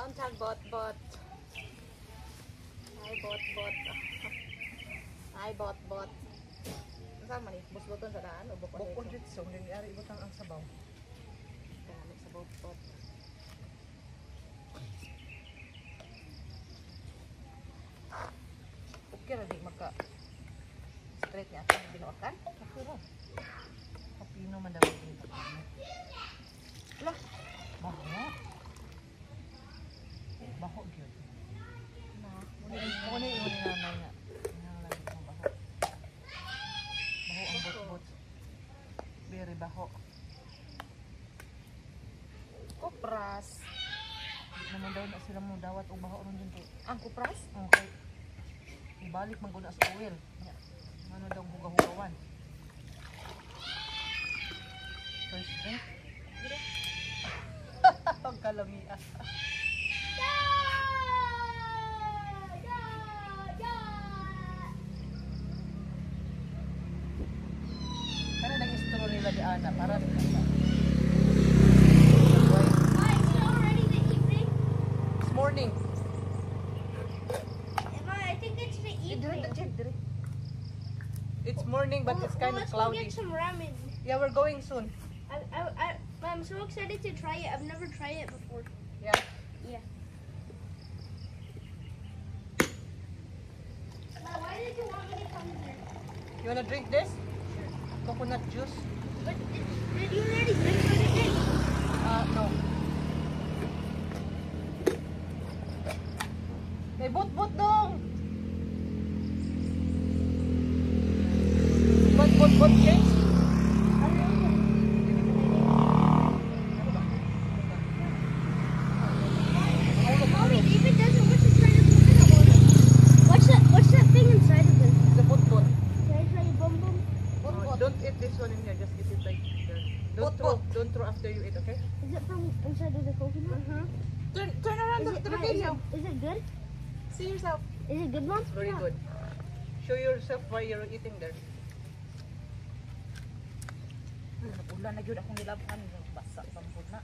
untag bot. Ay bot. Ay bot. Saan man busbuton sa daan o bukod dito? Bukod dito, so nangyari ibutang ang sabaw. Dami sa bot. Okay ra di maka straight niya ang binuakan. Okay ra. Kapino man daw dito. Lah, baho gyud. Muna yung nanay nga. Nangalagit mo baho. Baho ang bot-bot. Very baho. Kupras. Di naman daw na sila mo dawat o baho ron din kay. Ang kupras? Okay. Ibalik man guna sa oil. Ano daw hugaw-hugawan. First drink. Ang kalamian. Kana nag-istro nila di ana para this morning. I think it's the evening. It's morning but it's kind of Let's go cloudy. get some ramen. Yeah, we're going soon. I'm so excited to try it. I've never tried it before. Yeah. Yeah. Why did you want me to come here? You wanna drink this? Coconut juice? But did you already drink what it did? No. May bot-bot dong! Want bot-bot, James? Mommy, David doesn't want to try the coconut water. What's that thing inside of it? The bot-bot. Can I try bum bum? Don't eat this one in here, just eat it like there. Don't throw after you eat, okay? Is it from inside of the coconut? Turn around to the video. Is it good? See yourself. Is it good, Mom? Very good. Show yourself why you're eating there. Ulan na gyud akong nilabhan, basa sampod na.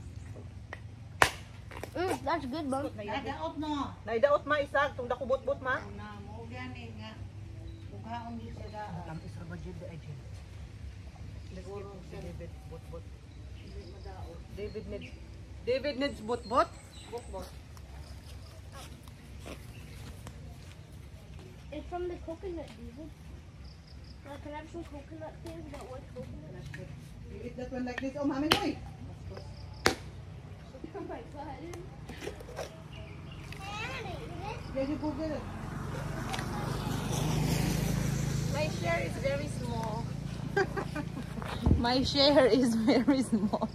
That's good, Mom. Nadaot no. Naidaot ma isa, itong dako bot-bot ma. Na mo gani nga. Kuhaon di sa daan. Tamis ra ba dyan ay dyan? Siguro si David bot-bot. David needs bot-bot? Bot. It's from the coconut, David. Can I have some coconut things that work coconut? You eat that one like this. Oh, mami boy. Oh my god. Did you Google it? My share is very small. My share is very small.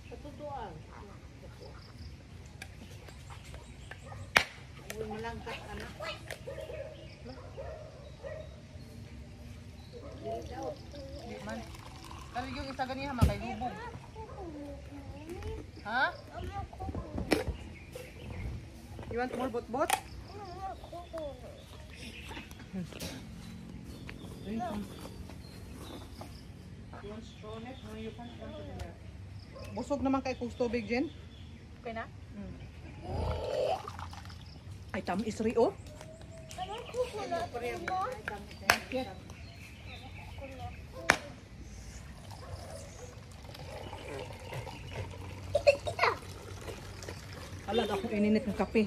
Sa tutuan. Uy, malangkat anak. Di man. Pero yung isa ganiha makay lubog. Ha? You want more bot-bot? Busog naman kay kung tubig, Jen. Okay na? Ay, tamis ri, oh. Yeah. Alag akong ininit ng kape.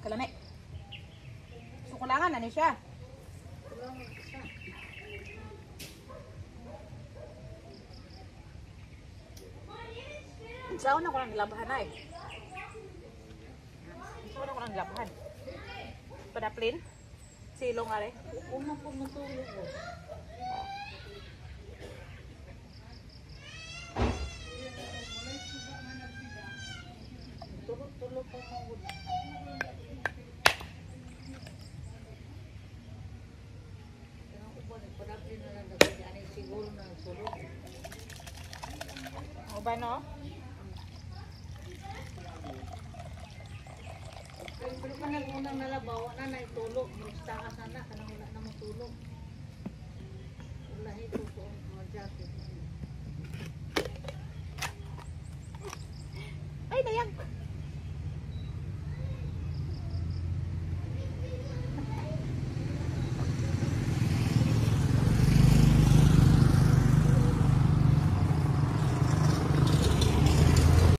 Kalame. Sukulangan na ni siya. Saan na ko lang nilabahan ay? Saan na ko lang nilabahan? Padaplin? Silong nga rin? Unang po matulog ko. Tulog pa mga Padaplin na lang dapat yan. Siguro na sulod. O ba no? Pero pa nag-unang nalabaw, na naitulog. Magstaka sana, kanang wala na matulog. Wala ito po, mga jacket.